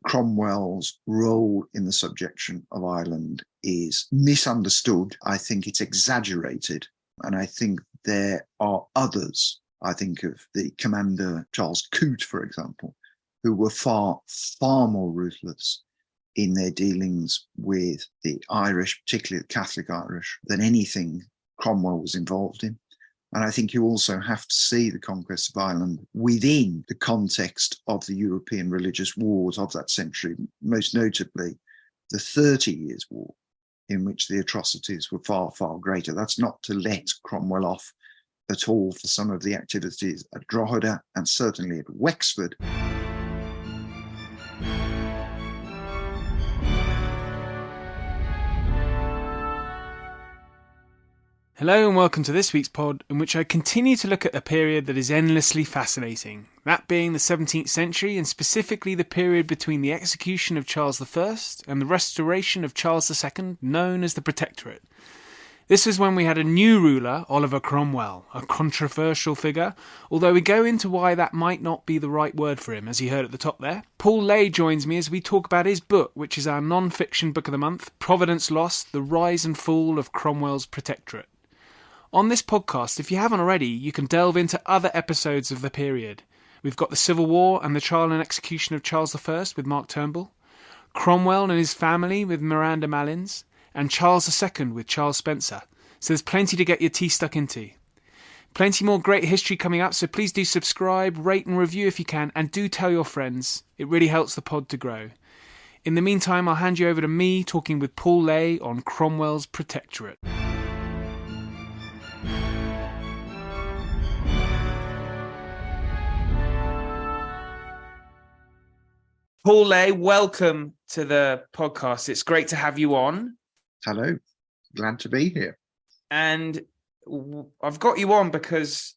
Cromwell's role in the subjection of Ireland is misunderstood. I think it's exaggerated. And I think there are others. I think of the commander Charles Coote, for example, who were far, far more ruthless in their dealings with the Irish, particularly the Catholic Irish, than anything Cromwell was involved in. And I think you also have to see the conquest of Ireland within the context of the European religious wars of that century, most notably the 30 Years' War, in which the atrocities were far, far greater. That's not to let Cromwell off at all for some of the activities at Drogheda and certainly at Wexford. Hello and welcome to this week's pod, in which I continue to look at a period that is endlessly fascinating, that being the 17th century and specifically the period between the execution of Charles I and the restoration of Charles II, known as the Protectorate. This was when we had a new ruler, Oliver Cromwell, a controversial figure, although we go into why that might not be the right word for him, as you heard at the top there. Paul Lay joins me as we talk about his book, which is our non-fiction book of the month, Providence Lost, The Rise and Fall of Cromwell's Protectorate. On this podcast, if you haven't already, you can delve into other episodes of the period. We've got the Civil War and the trial and execution of Charles I with Mark Turnbull, Cromwell and his family with Miranda Malins, and Charles II with Charles Spencer. So there's plenty to get your teeth stuck into. Plenty more great history coming up, so please do subscribe, rate and review if you can, and do tell your friends. It really helps the pod to grow. In the meantime, I'll hand you over to me talking with Paul Lay on Cromwell's Protectorate. Paul Lay, welcome to the podcast. It's great to have you on. Hello, glad to be here. And I've got you on because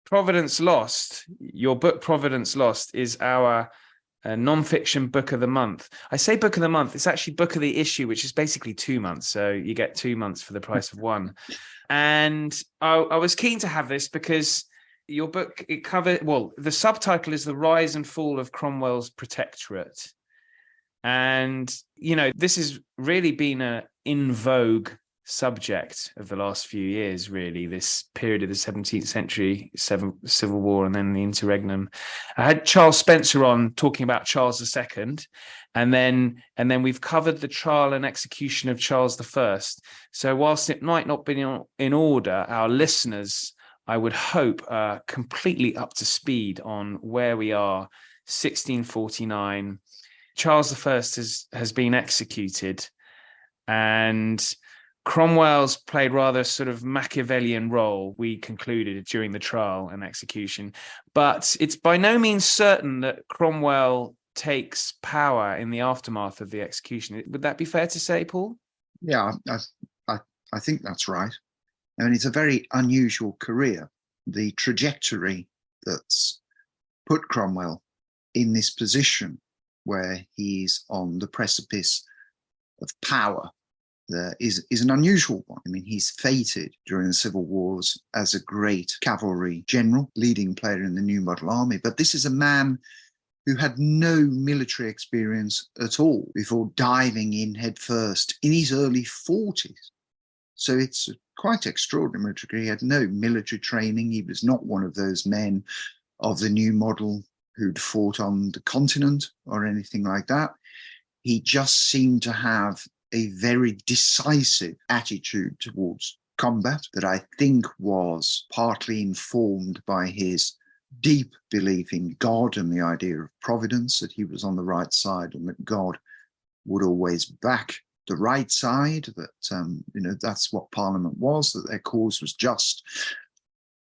Providence Lost, your book Providence Lost, is our non-fiction book of the month. I say book of the month, it's actually book of the issue, which is basically 2 months. So you get 2 months for the price of one. And I was keen to have this because your book, the subtitle is The Rise and Fall of Cromwell's Protectorate. And, you know, this has really been a in vogue subject of the last few years, really, this period of the 17th century, Civil War, and then the interregnum. I had Charles Spencer on talking about Charles II, and then we've covered the trial and execution of Charles I. So whilst it might not be in order, our listeners, I would hope, are completely up to speed on where we are. 1649, Charles I has been executed, and Cromwell's played rather sort of Machiavellian role, we concluded, during the trial and execution. But it's by no means certain that Cromwell takes power in the aftermath of the execution. Would that be fair to say, Paul? Yeah, I think that's right. I mean, it's a very unusual career. The trajectory that's put Cromwell in this position where he's on the precipice of power is an unusual one. I mean, he's fated during the Civil Wars as a great cavalry general, leading player in the New Model Army. But this is a man who had no military experience at all before diving in headfirst in his early 40s. So it's quite extraordinary. He had no military training. He was not one of those men of the new model who'd fought on the continent or anything like that. He just seemed to have a very decisive attitude towards combat that I think was partly informed by his deep belief in God and the idea of providence, that he was on the right side and that God would always back the right side, that that's what Parliament was, that their cause was just,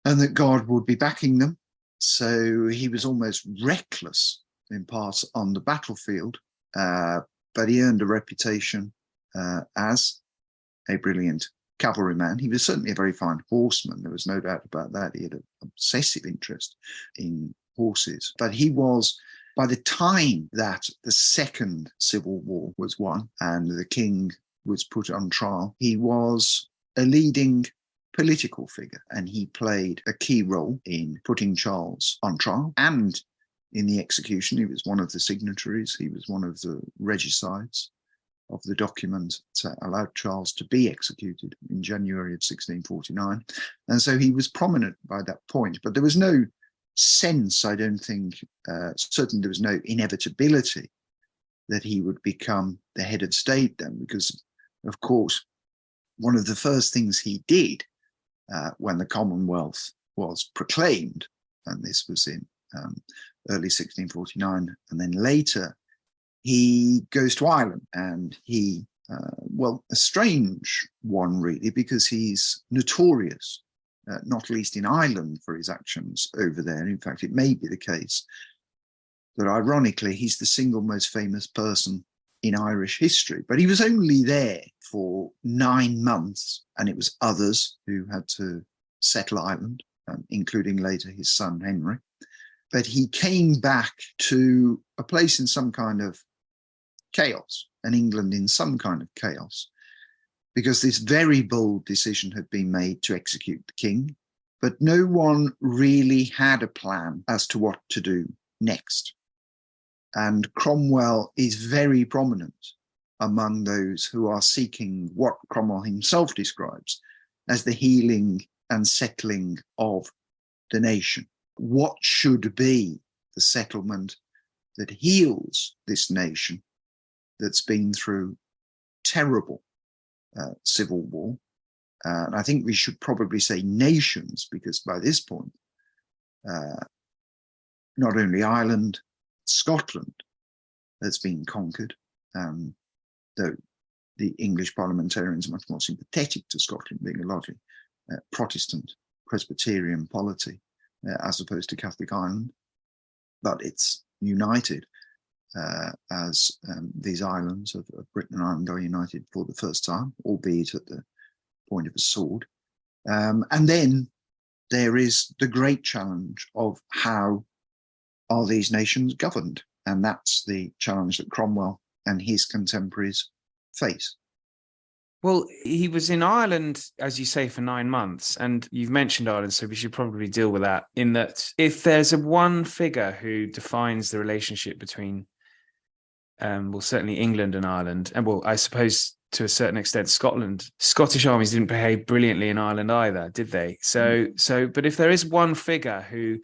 and that God would be backing them. So he was almost reckless in part on the battlefield, but he earned a reputation as a brilliant cavalryman. He was certainly a very fine horseman. There was no doubt about that. He had an obsessive interest in horses, but he was, by the time that the Second Civil War was won and the king was put on trial, he was a leading political figure, and he played a key role in putting Charles on trial and in the execution. He was one of the signatories. He was one of the regicides of the document that allowed Charles to be executed in January of 1649. And so he was prominent by that point. But there was no sense, I don't think, certainly there was no inevitability that he would become the head of state then, because, of course, one of the first things he did when the Commonwealth was proclaimed, and this was in early 1649, and then later, he goes to Ireland, and he, a strange one really, because he's notorious, not least in Ireland, for his actions over there. In fact, it may be the case that ironically, he's the single most famous person in Irish history, but he was only there for 9 months, and it was others who had to settle Ireland, including later his son, Henry. But he came back to a place in some kind of chaos, and England in some kind of chaos, because this very bold decision had been made to execute the king, but no one really had a plan as to what to do next. And Cromwell is very prominent among those who are seeking what Cromwell himself describes as the healing and settling of the nation. What should be the settlement that heals this nation that's been through terrible civil war? And I think we should probably say nations, because by this point, not only Ireland, Scotland has been conquered, though the English parliamentarians are much more sympathetic to Scotland being a largely Protestant Presbyterian polity as opposed to Catholic Ireland. But it's united as these islands of Britain and Ireland are united for the first time, albeit at the point of a sword. And then there is the great challenge of how are these nations governed? And that's the challenge that Cromwell and his contemporaries face. Well, he was in Ireland, as you say, for 9 months. And you've mentioned Ireland, so we should probably deal with that, in that if there's one figure who defines the relationship between, certainly England and Ireland, and I suppose to a certain extent Scotland. Scottish armies didn't behave brilliantly in Ireland either, did they? But if there is one figure who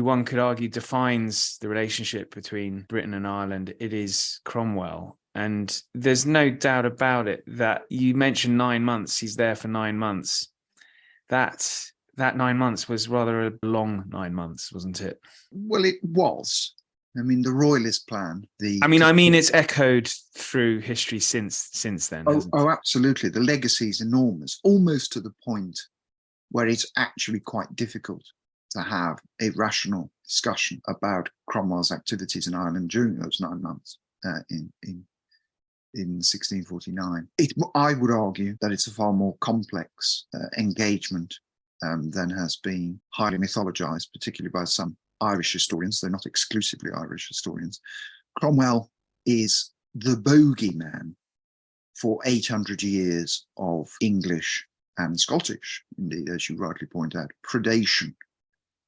one could argue defines the relationship between Britain and Ireland, it is Cromwell. And there's no doubt about it that you mentioned 9 months. He's there for 9 months. That 9 months was rather a long 9 months, wasn't it? Well, it was. I mean, the Royalist plan. I mean, it's echoed through history since then. Oh, absolutely. The legacy is enormous, almost to the point where it's actually quite difficult to have a rational discussion about Cromwell's activities in Ireland during those 9 months in 1649. I would argue that it's a far more complex engagement than has been highly mythologized, particularly by some Irish historians. They're not exclusively Irish historians. Cromwell is the bogeyman for 800 years of English and Scottish, indeed, as you rightly point out, predation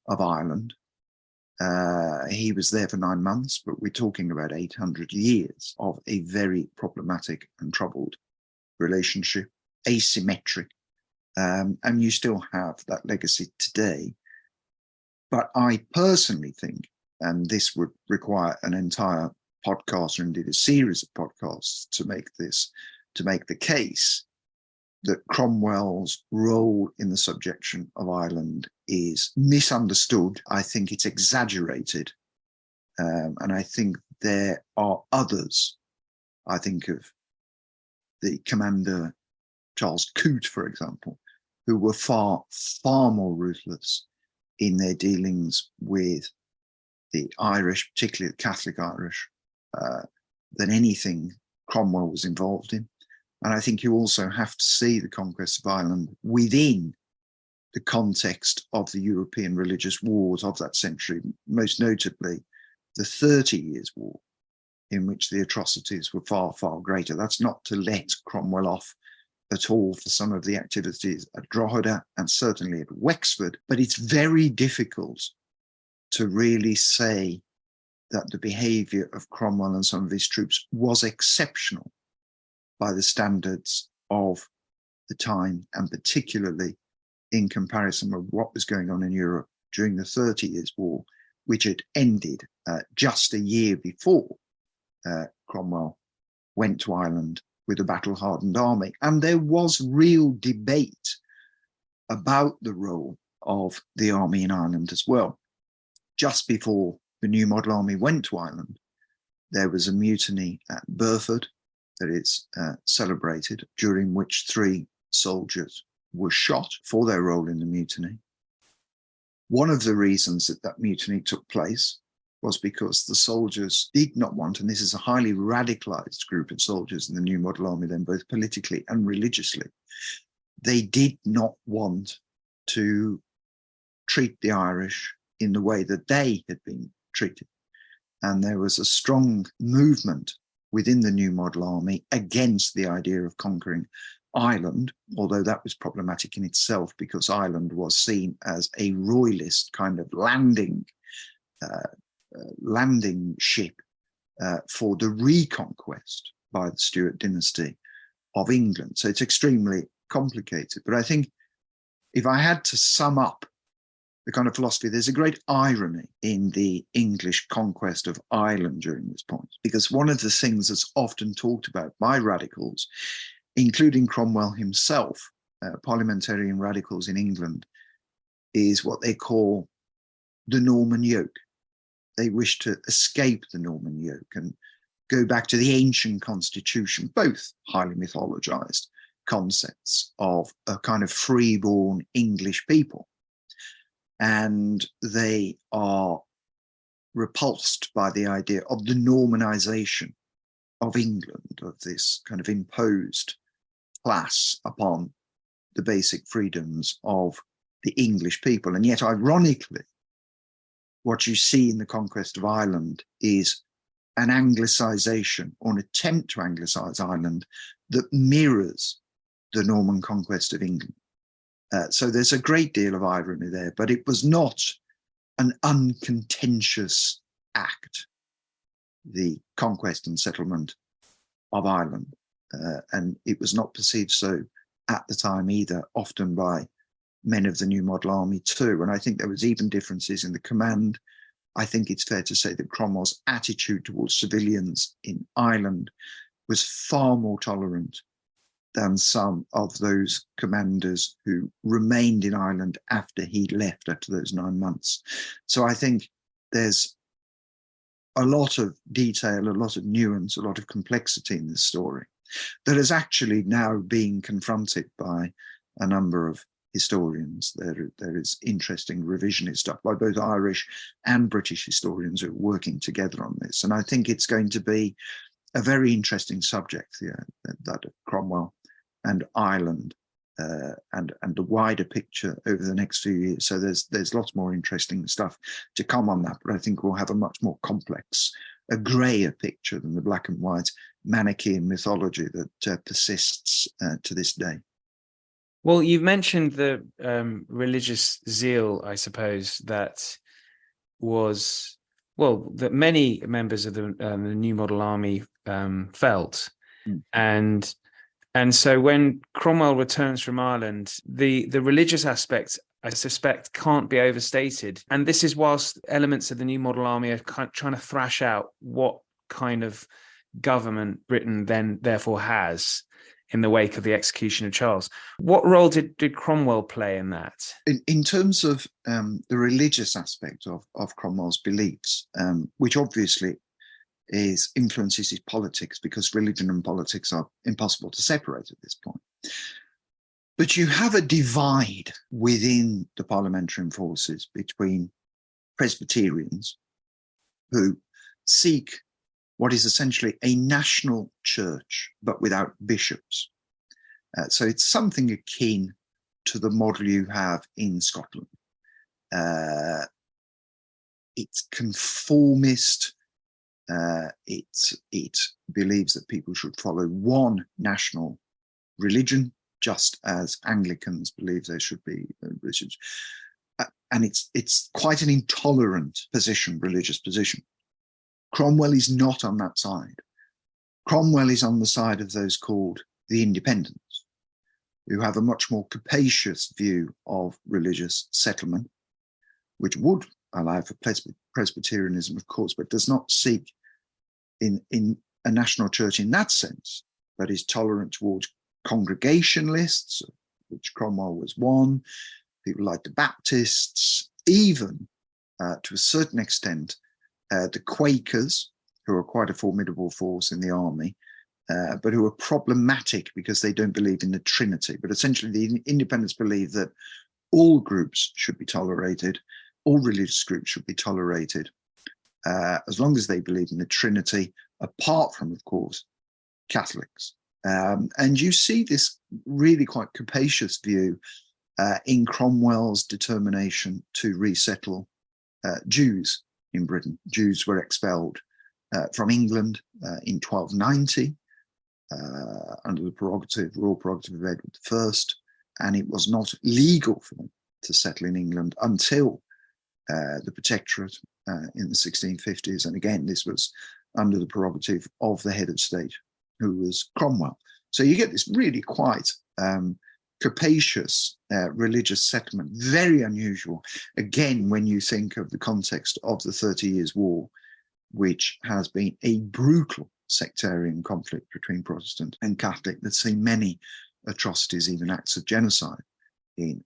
of Ireland. He was there for 9 months, but we're talking about 800 years of a very problematic and troubled relationship, asymmetric, and you still have that legacy today. But I personally think, and this would require an entire podcast or indeed a series of podcasts to make the case, that Cromwell's role in the subjection of Ireland is misunderstood. I think it's exaggerated. And I think there are others. I think of the commander Charles Coote, for example, who were far, far more ruthless in their dealings with the Irish, particularly the Catholic Irish, than anything Cromwell was involved in. And I think you also have to see the conquest of Ireland within the context of the European religious wars of that century, most notably the 30 Years' War, in which the atrocities were far, far greater. That's not to let Cromwell off at all for some of the activities at Drogheda and certainly at Wexford, but it's very difficult to really say that the behaviour of Cromwell and some of his troops was exceptional by the standards of the time, and particularly in comparison with what was going on in Europe during the 30 Years' War, which had ended just a year before Cromwell went to Ireland with a battle-hardened army. And there was real debate about the role of the army in Ireland as well. Just before the New Model Army went to Ireland, there was a mutiny at Burford that is celebrated, during which 3 soldiers were shot for their role in the mutiny. One of the reasons that that mutiny took place was because the soldiers did not want, and this is a highly radicalized group of soldiers in the New Model Army then, both politically and religiously, they did not want to treat the Irish in the way that they had been treated. And there was a strong movement within the New Model Army against the idea of conquering Ireland, although that was problematic in itself because Ireland was seen as a royalist kind of landing ship for the reconquest by the Stuart dynasty of England. So it's extremely complicated. But I think if I had to sum up the kind of philosophy, there's a great irony in the English conquest of Ireland during this point, because one of the things that's often talked about by radicals, including Cromwell himself, parliamentarian radicals in England, is what they call the Norman yoke. They wish to escape the Norman yoke and go back to the ancient constitution, both highly mythologized concepts of a kind of freeborn English people. And they are repulsed by the idea of the Normanization of England, of this kind of imposed class upon the basic freedoms of the English people. And yet, ironically, what you see in the conquest of Ireland is an Anglicization, or an attempt to Anglicize Ireland, that mirrors the Norman conquest of England. So there's a great deal of irony there, but it was not an uncontentious act, the conquest and settlement of Ireland. And it was not perceived so at the time either, often by men of the New Model Army too. And I think there was even differences in the command. I think it's fair to say that Cromwell's attitude towards civilians in Ireland was far more tolerant than some of those commanders who remained in Ireland after he left, after those 9 months. So I think there's a lot of detail, a lot of nuance, a lot of complexity in this story that is actually now being confronted by a number of historians. There is interesting revisionist stuff by both Irish and British historians who are working together on this. And I think it's going to be a very interesting subject, that of Cromwell and Ireland, and the wider picture over the next few years. So there's lots more interesting stuff to come on that, but I think we'll have a much more complex, a grayer picture than the black and white Manichaean mythology that persists to this day. Well, you've mentioned the religious zeal, I suppose, that many members of the New Model Army felt. And so when Cromwell returns from Ireland, the religious aspect, I suspect, can't be overstated. And this is whilst elements of the New Model Army are trying to thrash out what kind of government Britain then therefore has in the wake of the execution of Charles. What role did Cromwell play in that? In terms of the religious aspect of Cromwell's beliefs, which obviously influences his politics, because religion and politics are impossible to separate at this point. But you have a divide within the parliamentarian forces between Presbyterians, who seek what is essentially a national church, but without bishops. So it's something akin to the model you have in Scotland. It's conformist. It believes that people should follow one national religion, just as Anglicans believe there should be religions. And it's quite an intolerant position, religious position. Cromwell is not on that side. Cromwell is on the side of those called the independents, who have a much more capacious view of religious settlement, which would allow for Presbyterianism, of course, but does not seek in a national church in that sense, but is tolerant towards Congregationalists, which Cromwell was one, people like the Baptists, even to a certain extent, the Quakers, who are quite a formidable force in the army, but who are problematic because they don't believe in the Trinity. But essentially, the independents believe that all groups should be tolerated, all religious groups should be tolerated, as long as they believe in the Trinity, apart from, of course, Catholics. And you see this really quite capacious view in Cromwell's determination to resettle Jews in Britain. Jews were expelled from England in 1290 under the royal prerogative of Edward I, and it was not legal for them to settle in England until the Protectorate in the 1650s. And again, this was under the prerogative of the head of state, who was Cromwell. So you get this really quite capacious religious settlement, very unusual, again, when you think of the context of the 30 Years' War, which has been a brutal sectarian conflict between Protestant and Catholic that's seen many atrocities, even acts of genocide in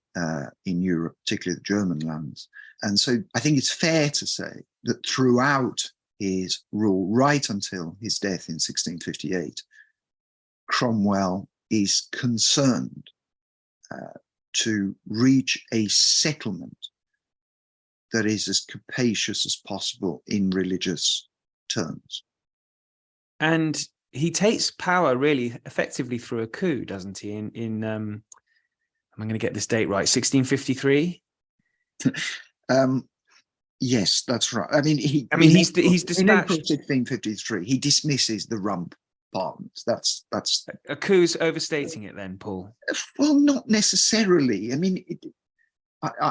Europe, particularly the German lands. And so I think it's fair to say that throughout his rule, right until his death in 1658, Cromwell is concerned to reach a settlement that is as capacious as possible in religious terms. And he takes power really effectively through a coup, doesn't he? In I'm going to get this date right, 1653. Yes, that's right. I mean, he's dispatched in April 1653. He dismisses the Rump Parliament. That's a coup's overstating it, then, Paul. Well, not necessarily. I mean,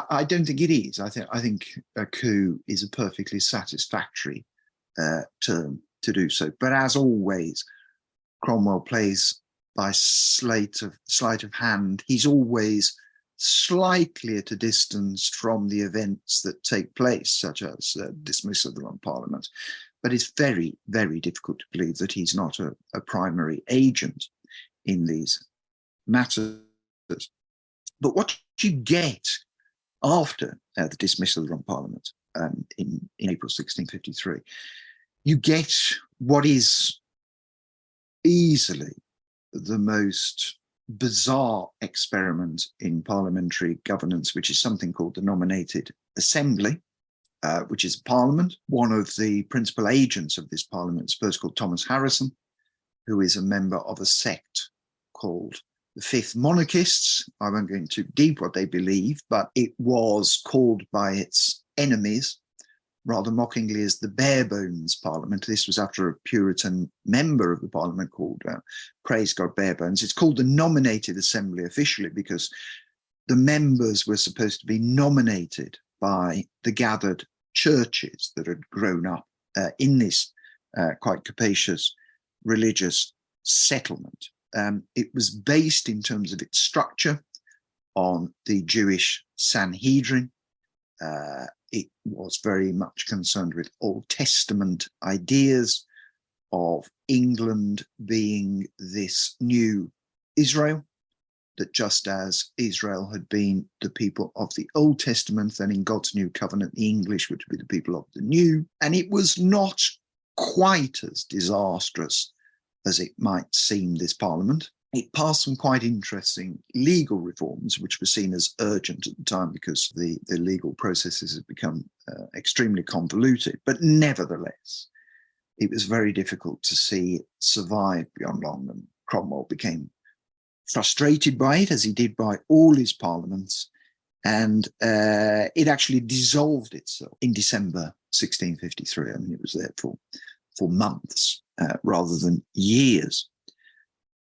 I don't think it is. I think a coup is a perfectly satisfactory term to do so. But as always, Cromwell plays by sleight of hand. He's always slightly at a distance from the events that take place, such as dismissal of the Rump Parliament. But it's very, very difficult to believe that he's not a primary agent in these matters. But what you get after the dismissal of the Rump Parliament in April 1653, you get what is easily the most bizarre experiment in parliamentary governance, which is something called the nominated assembly, which is parliament. One of the principal agents of this parliament is first called Thomas Harrison, who is a member of a sect called the Fifth Monarchists. I won't go into deep what they believe, but it was called by its enemies rather mockingly as the bare bones parliament. This was after a Puritan member of the parliament called Praise God Barebones. It's called the nominated assembly officially because the members were supposed to be nominated by the gathered churches that had grown up in this quite capacious religious settlement. It was based in terms of its structure on the Jewish Sanhedrin. It was very much concerned with Old Testament ideas of England being this new Israel, that just as Israel had been the people of the Old Testament, then in God's new covenant, the English were to be the people of the new. And it was not quite as disastrous as it might seem, this parliament. It passed some quite interesting legal reforms, which were seen as urgent at the time because the legal processes had become extremely convoluted. But nevertheless, it was very difficult to see it survive beyond long, and Cromwell became frustrated by it, as he did by all his parliaments, and it actually dissolved itself in December 1653. I mean, it was there for months rather than years.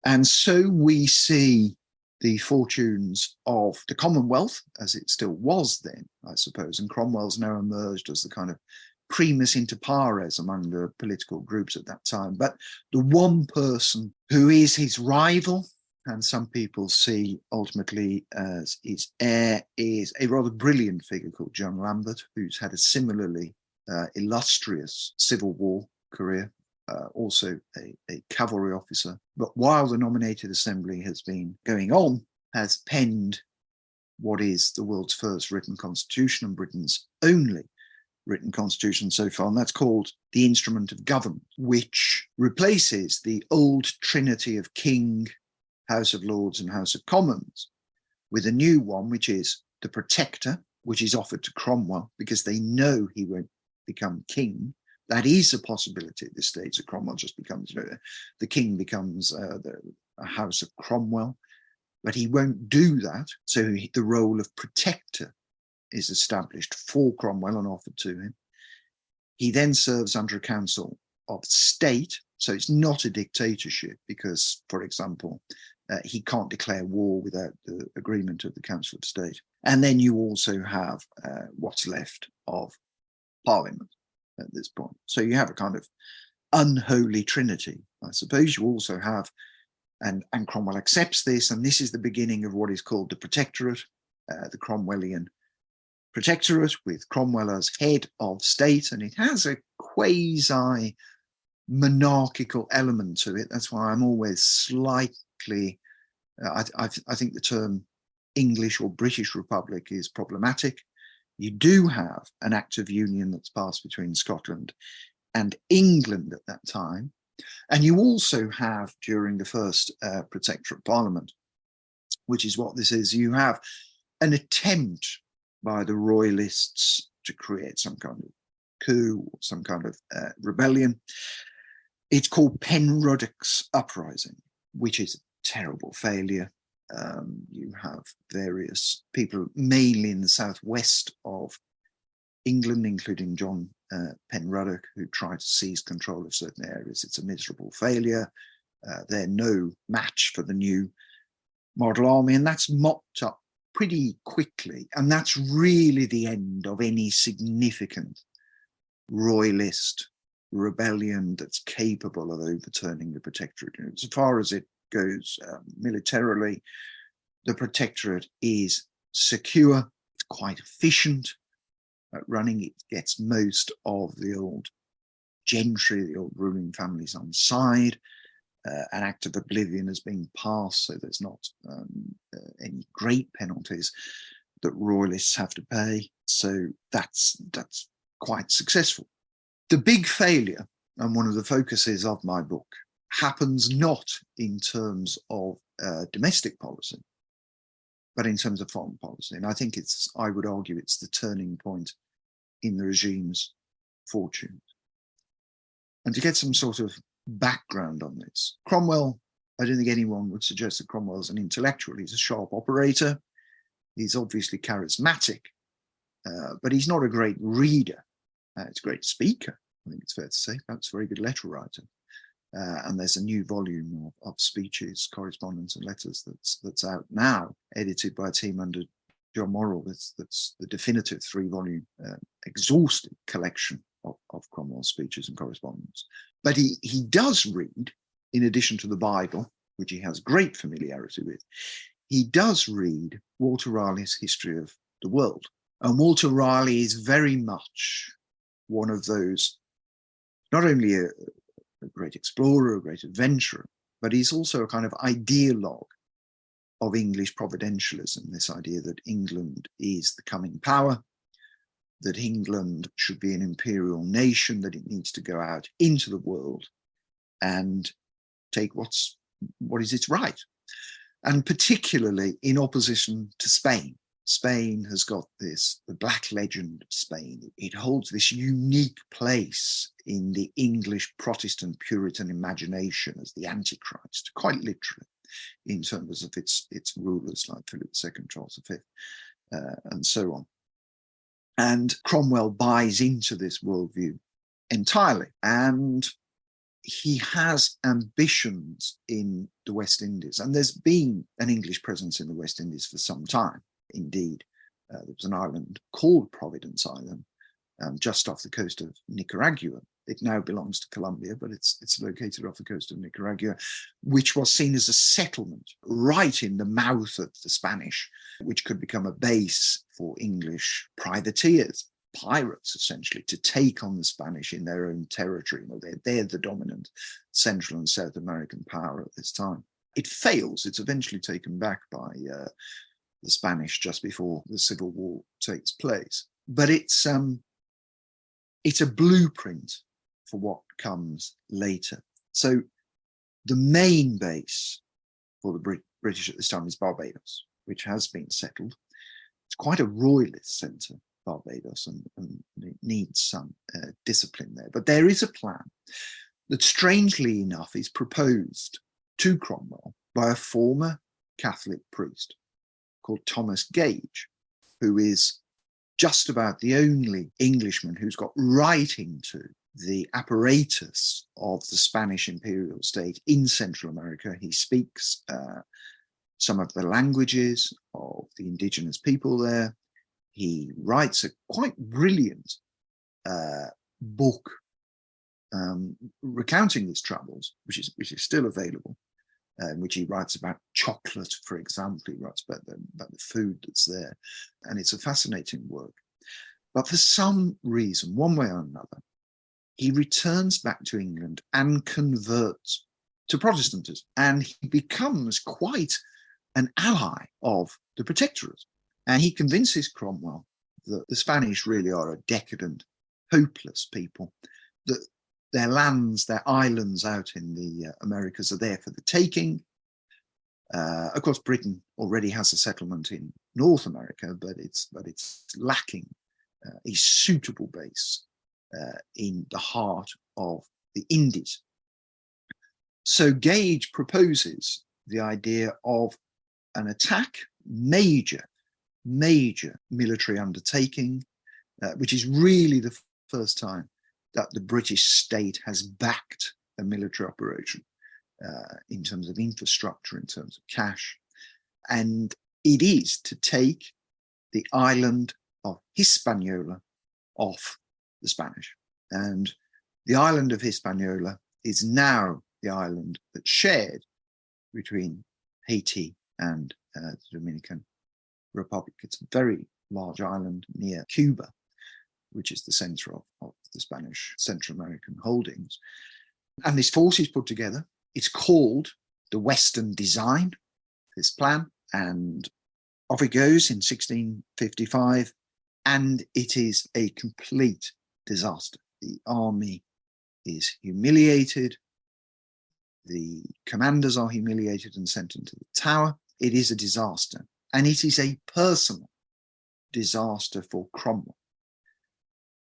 And so we see the fortunes of the Commonwealth, as it still was then, I suppose, and Cromwell's now emerged as the kind of primus inter pares among the political groups at that time. But the one person who is his rival, and some people see ultimately as his heir, is a rather brilliant figure called John Lambert, who's had a similarly illustrious Civil War career, also a cavalry officer. But while the nominated assembly has been going on, has penned what is the world's first written constitution and Britain's only written constitution so far, and that's called the Instrument of Government, which replaces the old trinity of King, House of Lords and House of Commons with a new one, which is the Protector, which is offered to Cromwell because they know he won't become king. That is a possibility at this stage, that Cromwell just becomes, the king becomes a House of Cromwell, but he won't do that. So the role of Protector is established for Cromwell and offered to him. He then serves under a Council of State, so it's not a dictatorship because, for example, he can't declare war without the agreement of the Council of State. And then you also have what's left of Parliament at this point. So you have a kind of unholy trinity, I suppose. You also have, and Cromwell accepts this, and this is the beginning of what is called the Protectorate, the Cromwellian Protectorate, with Cromwell as head of state, and it has a quasi monarchical element to it. That's why I'm always slightly, I think the term English or British Republic is problematic. You do have an Act of Union that's passed between Scotland and England at that time. And you also have, during the first Protectorate Parliament, which is what this is, you have an attempt by the Royalists to create some kind of coup or some kind of rebellion. It's called Penruddock's Uprising, which is a terrible failure. You have various people, mainly in the southwest of England, including John Penruddock, who tried to seize control of certain areas. It's a miserable failure. They're no match for the new model army, and that's mopped up pretty quickly. And that's really the end of any significant royalist rebellion that's capable of overturning the Protectorate. As far as it goes militarily, the Protectorate is secure, it's quite efficient at running. It gets most of the old gentry, the old ruling families on side. An Act of Oblivion has been passed, so there's not any great penalties that royalists have to pay. So that's quite successful. The big failure, and one of the focuses of my book, happens not in terms of domestic policy, but in terms of foreign policy. And I think I would argue it's the turning point in the regime's fortunes. And to get some sort of background on this, Cromwell, I don't think anyone would suggest that Cromwell's an intellectual. He's a sharp operator. He's obviously charismatic, but he's not a great reader. He's a great speaker, I think it's fair to say. Perhaps a very good letter writer. And there's a new volume of speeches, correspondence, and letters that's out now, edited by a team under John Morrell. That's the definitive 3-volume exhaustive collection of Cromwell's speeches and correspondence. But he does read, in addition to the Bible, which he has great familiarity with, he does read Walter Raleigh's History of the World. And Walter Raleigh is very much one of those, not only a great explorer, a great adventurer, but he's also a kind of ideologue of English providentialism, this idea that England is the coming power, that England should be an imperial nation, that it needs to go out into the world and take what is its right. And particularly in opposition to Spain. Spain has got the black legend of Spain. It holds this unique place in the English Protestant Puritan imagination as the Antichrist, quite literally, in terms of its rulers like Philip II, Charles V, and so on. And Cromwell buys into this worldview entirely. And he has ambitions in the West Indies. And there's been an English presence in the West Indies for some time. Indeed, there was an island called Providence Island just off the coast of Nicaragua. It now belongs to Colombia, but it's located off the coast of Nicaragua, which was seen as a settlement right in the mouth of the Spanish, which could become a base for English privateers, pirates, essentially, to take on the Spanish in their own territory. You know, they're the dominant Central and South American power at this time. It fails. It's eventually taken back by the Spanish just before the Civil War takes place. But it's a blueprint for what comes later. So the main base for the British at this time is Barbados, which has been settled. It's quite a royalist centre, Barbados, and it needs some discipline there. But there is a plan that, strangely enough, is proposed to Cromwell by a former Catholic priest called Thomas Gage, who is just about the only Englishman who's got right into the apparatus of the Spanish imperial state in Central America. He speaks some of the languages of the indigenous people there. He writes a quite brilliant book recounting his travels, which is still available, in which he writes about chocolate, for example. He writes about the food that's there. And it's a fascinating work. But for some reason, one way or another, he returns back to England and converts to Protestantism. And he becomes quite an ally of the Protectorate. And he convinces Cromwell that the Spanish really are a decadent, hopeless people, that their lands, their islands out in the Americas are there for the taking. Of course, Britain already has a settlement in North America, but it's lacking a suitable base in the heart of the Indies. So Gage proposes the idea of an attack, major military undertaking, which is really the first time that the British state has backed a military operation in terms of infrastructure, in terms of cash. And it is to take the island of Hispaniola off the Spanish. And the island of Hispaniola is now the island that's shared between Haiti and the Dominican Republic. It's a very large island near Cuba, which is the center of the Spanish Central American holdings. And this force is put together. It's called the Western Design, this plan, and off it goes in 1655, and it is a complete disaster. The army is humiliated. The commanders are humiliated and sent into the Tower. It is a disaster, and it is a personal disaster for Cromwell.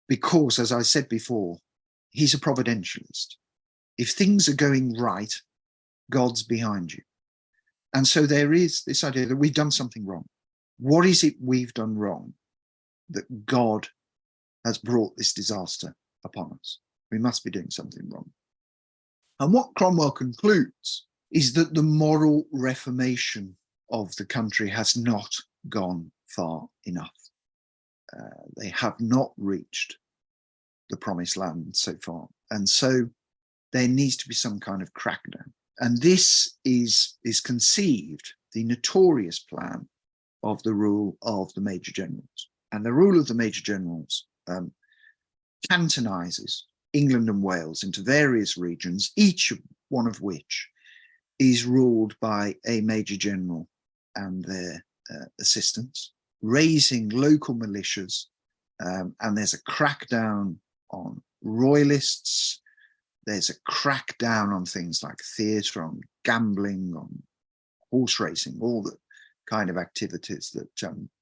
Because, as I said before, he's a providentialist. If things are going right, God's behind you. And so there is this idea that we've done something wrong. What is it we've done wrong that God has brought this disaster upon us? We must be doing something wrong. And what Cromwell concludes is that the moral reformation of the country has not gone far enough. They have not reached the promised land so far. And so there needs to be some kind of crackdown. And this is conceived, the notorious plan of the rule of the Major Generals. And the rule of the Major Generals cantonizes England and Wales into various regions, each one of which is ruled by a Major General and their assistants, raising local militias, and there's a crackdown on royalists. There's a crackdown on things like theatre, on gambling, on horse racing, all the kind of activities that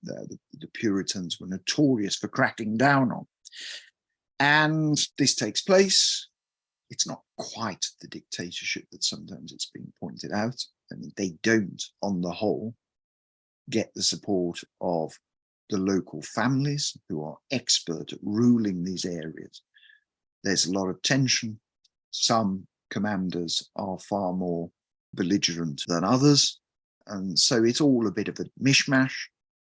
the Puritans were notorious for cracking down on. And this takes place. It's not quite the dictatorship that sometimes it's been pointed out. I mean, they don't, on the whole, get the support of the local families who are expert at ruling these areas. There's a lot of tension. Some commanders are far more belligerent than others. And so it's all a bit of a mishmash.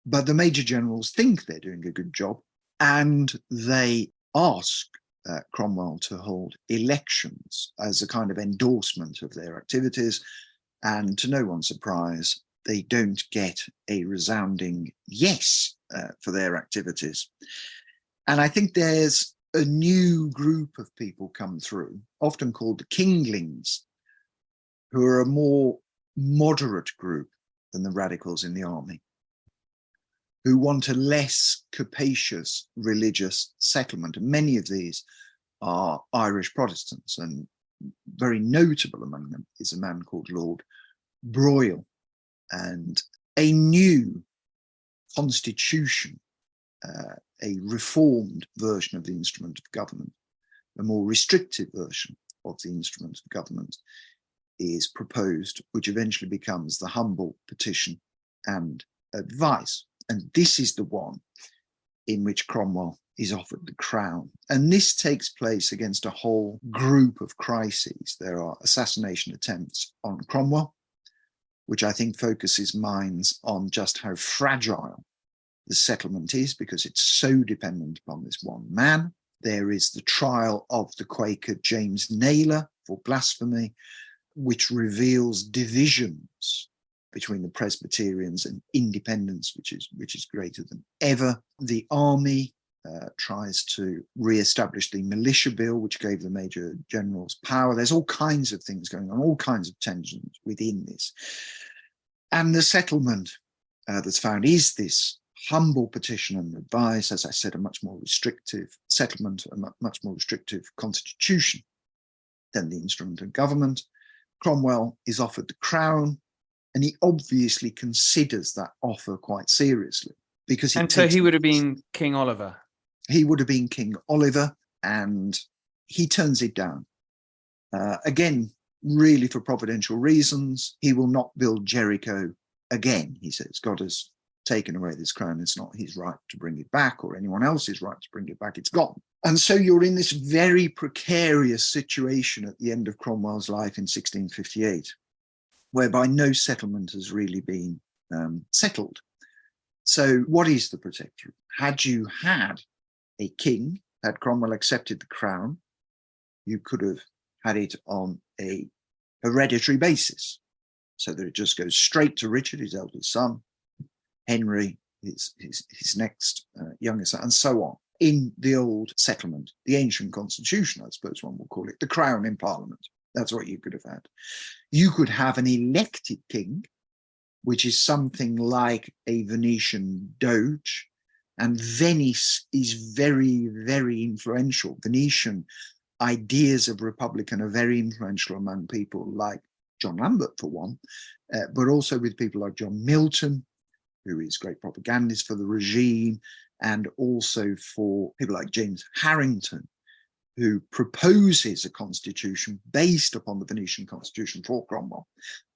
But the Major Generals think they're doing a good job, and they ask Cromwell to hold elections as a kind of endorsement of their activities. And to no one's surprise, they don't get a resounding yes for their activities. And I think there's a new group of people come through, often called the Kinglings, who are a more moderate group than the radicals in the army, who want a less capacious religious settlement. And many of these are Irish Protestants, and very notable among them is a man called Lord Broyle. And a new constitution, a reformed version of the instrument of government, a more restrictive version of the instrument of government, is proposed, which eventually becomes the humble petition and advice. And this is the one in which Cromwell is offered the crown. And this takes place against a whole group of crises. There are assassination attempts on Cromwell, which I think focuses minds on just how fragile the settlement is, because it's so dependent upon this one man. There is the trial of the Quaker James Naylor for blasphemy, which reveals divisions between the Presbyterians and independents, which is greater than ever. The army tries to re-establish the militia bill, which gave the major generals power. There's all kinds of things going on, all kinds of tensions within this. And the settlement that's found is this humble petition and advice, as I said, a much more restrictive settlement, a much more restrictive constitution than the instrument of government. Cromwell is offered the crown, and he obviously considers that offer quite seriously, because so he would have been King Oliver. He would have been King Oliver, and he turns it down. Again, really for providential reasons. He will not build Jericho again, he says. God has taken away this crown. It's not his right to bring it back, or anyone else's right to bring it back. It's gone. And so you're in this very precarious situation at the end of Cromwell's life in 1658, whereby no settlement has really been settled. So what is the Protectorate? Had you had a king, had Cromwell accepted the crown, you could have had it on a hereditary basis, so that it just goes straight to Richard, his eldest son, Henry, his next youngest son, and so on. In the old settlement, the ancient constitution, I suppose one will call it, the crown in Parliament. That's what you could have had. You could have an elected king, which is something like a Venetian doge. And Venice is very, very influential. Venetian ideas of republican are very influential among people like John Lambert, for one, but also with people like John Milton, who is a great propagandist for the regime, and also for people like James Harrington, who proposes a constitution based upon the Venetian constitution for Cromwell,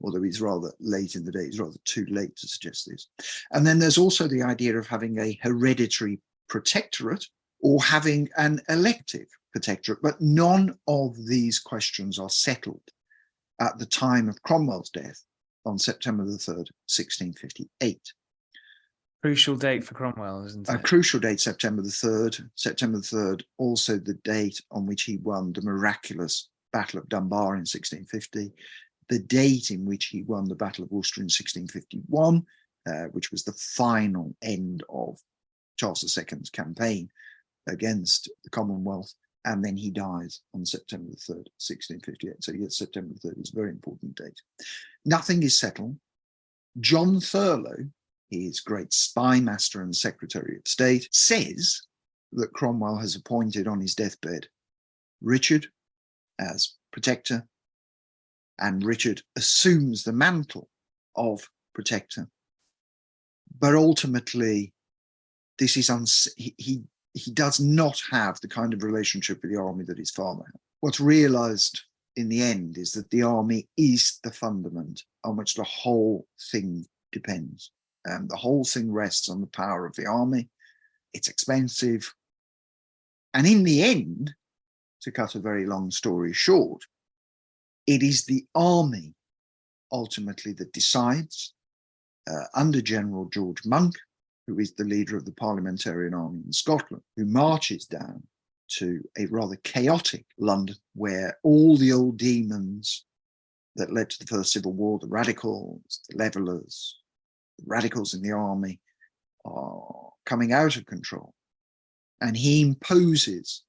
although he's rather late in the day, he's rather too late to suggest this. And then there's also the idea of having a hereditary protectorate or having an elective protectorate, but none of these questions are settled at the time of Cromwell's death on September the 3rd, 1658. Crucial date for Cromwell, isn't it? A crucial date, September the 3rd. September the 3rd, also the date on which he won the miraculous Battle of Dunbar in 1650, the date in which he won the Battle of Worcester in 1651, which was the final end of Charles II's campaign against the Commonwealth, and then he dies on September the 3rd, 1658. So yes, September the 3rd is a very important date. Nothing is settled. John Thurlow, his great spy master and Secretary of State, says that Cromwell has appointed on his deathbed Richard as protector, and Richard assumes the mantle of protector. But ultimately, this is he does not have the kind of relationship with the army that his father had. What's realized in the end is that the army is the fundament on which the whole thing depends. The whole thing rests on the power of the army. It's expensive. And in the end, to cut a very long story short, it is the army ultimately that decides, under General George Monk, who is the leader of the Parliamentarian Army in Scotland, who marches down to a rather chaotic London where all the old demons that led to the First Civil War, the radicals, the levellers, the radicals in the army, are coming out of control. And he imposes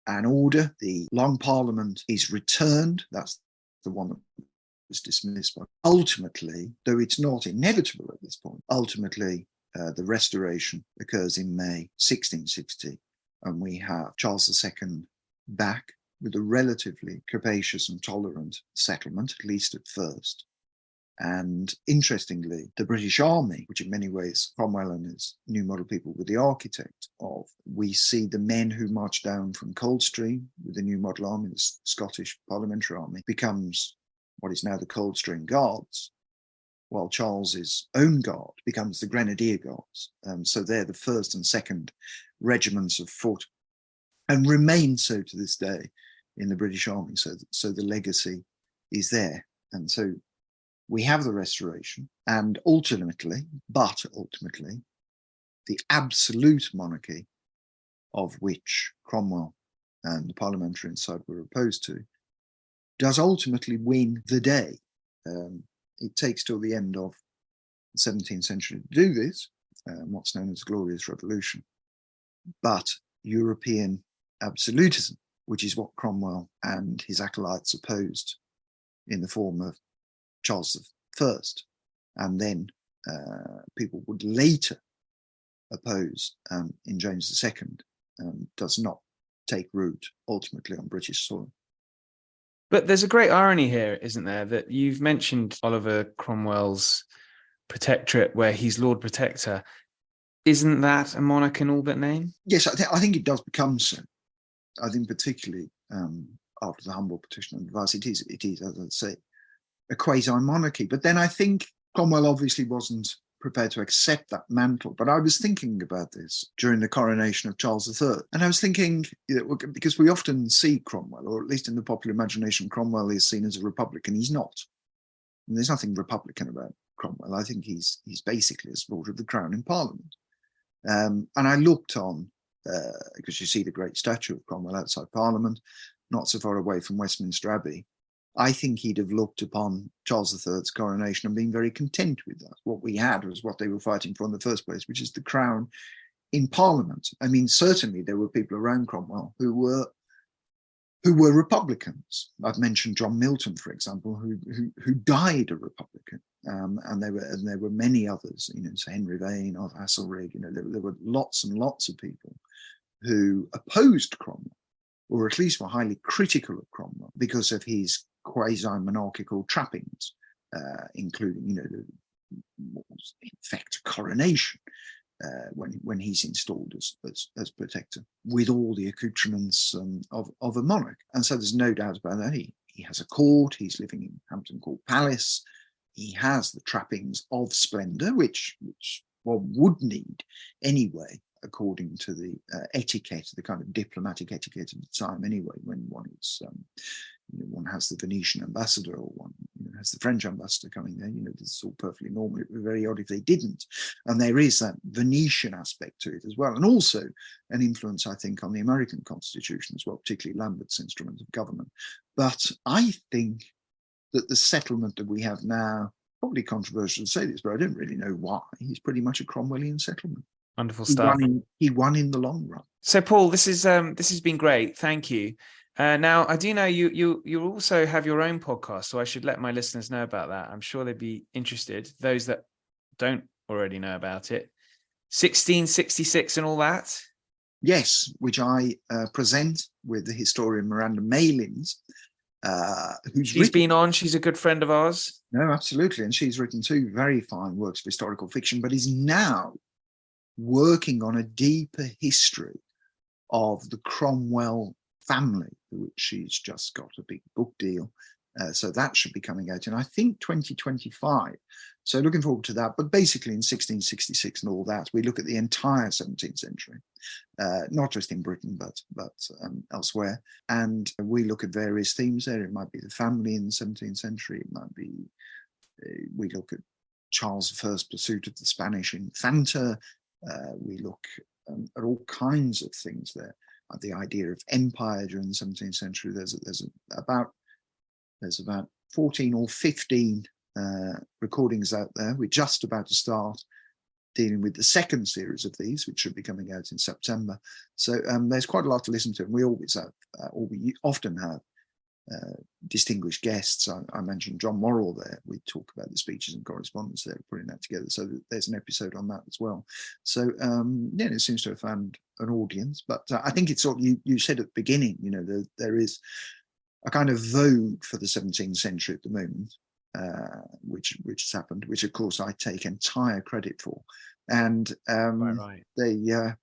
an order. The Long Parliament is returned. That's the one that was dismissed. But ultimately, though it's not inevitable at this point, ultimately the restoration occurs in May 1660. And we have Charles II back with a relatively capacious and tolerant settlement, at least at first. And interestingly, the British Army, which in many ways Cromwell and his New Model people were the architect of, we see the men who marched down from Coldstream with the New Model Army, the Scottish Parliamentary Army, becomes what is now the Coldstream Guards, while Charles's own guard becomes the Grenadier Guards. So they're the first and second regiments of foot and remain so to this day in the British Army. So the legacy is there. And so we have the restoration, and ultimately, the absolute monarchy of which Cromwell and the parliamentarian side were opposed to, does ultimately win the day. It takes till the end of the 17th century to do this, what's known as the Glorious Revolution. But European absolutism, which is what Cromwell and his acolytes opposed in the form of Charles I, and then people would later oppose in James II, does not take root ultimately on British soil. But there's a great irony here, isn't there, that you've mentioned Oliver Cromwell's Protectorate, where he's Lord Protector. Isn't that a monarch in all but name? Yes, I think it does become so. I think particularly after the humble petition and advice, it is, as I say, a quasi-monarchy. But then I think Cromwell obviously wasn't prepared to accept that mantle. But I was thinking about this during the coronation of Charles III. And I was thinking, because we often see Cromwell, or at least in the popular imagination, Cromwell is seen as a Republican. He's not. And there's nothing Republican about Cromwell. I think he's basically a supporter of the Crown in Parliament. And I looked on, because you see the great statue of Cromwell outside Parliament, not so far away from Westminster Abbey. I think he'd have looked upon Charles III's coronation and been very content with that. What we had was what they were fighting for in the first place, which is the crown in Parliament. I mean, certainly there were people around Cromwell who were Republicans. I've mentioned John Milton, for example, who died a Republican, and there were many others. Sir Henry Vane, Arthur Hasselrig. There were lots and lots of people who opposed Cromwell, or at least were highly critical of Cromwell because of his quasi-monarchical trappings, including, what was in fact a coronation when he's installed as protector, with all the accoutrements of a monarch. And so there's no doubt about that. He has a court. He's living in Hampton Court Palace. He has the trappings of splendour, which one would need anyway, according to the etiquette, the kind of diplomatic etiquette of the time anyway, when one is, one has the Venetian ambassador, or one has the French ambassador coming there. This is all perfectly normal. It would be very odd if they didn't. And there is that Venetian aspect to it as well. And also an influence, I think, on the American Constitution as well, particularly Lambert's instrument of government. But I think that the settlement that we have now, probably controversial to say this, but I don't really know why, is pretty much a Cromwellian settlement. Wonderful stuff. He won in the long run. So, Paul, this has been great. Thank you. Now, I do know you also have your own podcast, so I should let my listeners know about that. I'm sure they'd be interested, those that don't already know about it. 1666 and all that. Yes, which I present with the historian Miranda Mailins, She's been on. She's a good friend of ours. No, absolutely. And she's written 2 very fine works of historical fiction, but is now working on a deeper history of the Cromwell family, for which she's just got a big book deal. So that should be coming out in, I think, 2025. So looking forward to that. But basically in 1666 and all that, we look at the entire 17th century, not just in Britain, but elsewhere. And we look at various themes there. It might be the family in the 17th century. It might be, we look at Charles I's pursuit of the Spanish Infanta. We look at all kinds of things there. the idea of empire during the 17th century. There's about 14 or 15 recordings out there. We're just about to start dealing with the second series of these, which should be coming out in September. So there's quite a lot to listen to, and we always have, or we often have, distinguished guests. I mentioned John Morrell there. We talk about the speeches and correspondence there, putting that together. So there's an episode on that as well. So yeah, it seems to have found an audience. But I think it's sort of, you said at the beginning, you know, there is a kind of vogue for the 17th century at the moment, which has happened, which of course I take entire credit for. And Right. it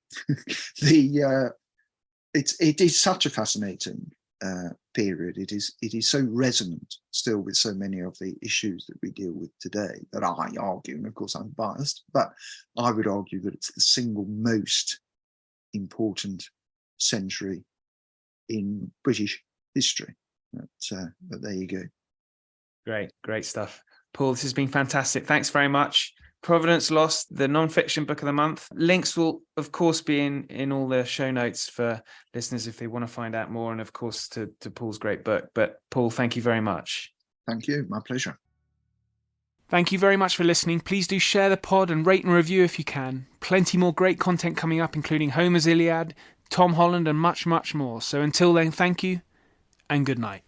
is such a fascinating period. It is so resonant still with so many of the issues that we deal with today, that I argue, and of course I'm biased, but I would argue that it's the single most important century in British history. But there you go. Great stuff. Paul, this has been fantastic. Thanks very much. Providence Lost, the non-fiction book of the month. Links will, of course, be in all the show notes for listeners if they want to find out more, and of course to Paul's great book. But Paul, thank you very much. Thank you. My pleasure. Thank you very much for listening. Please do share the pod and rate and review if you can. Plenty more great content coming up, including Homer's Iliad, Tom Holland, and much, much more. So until then, thank you and good night.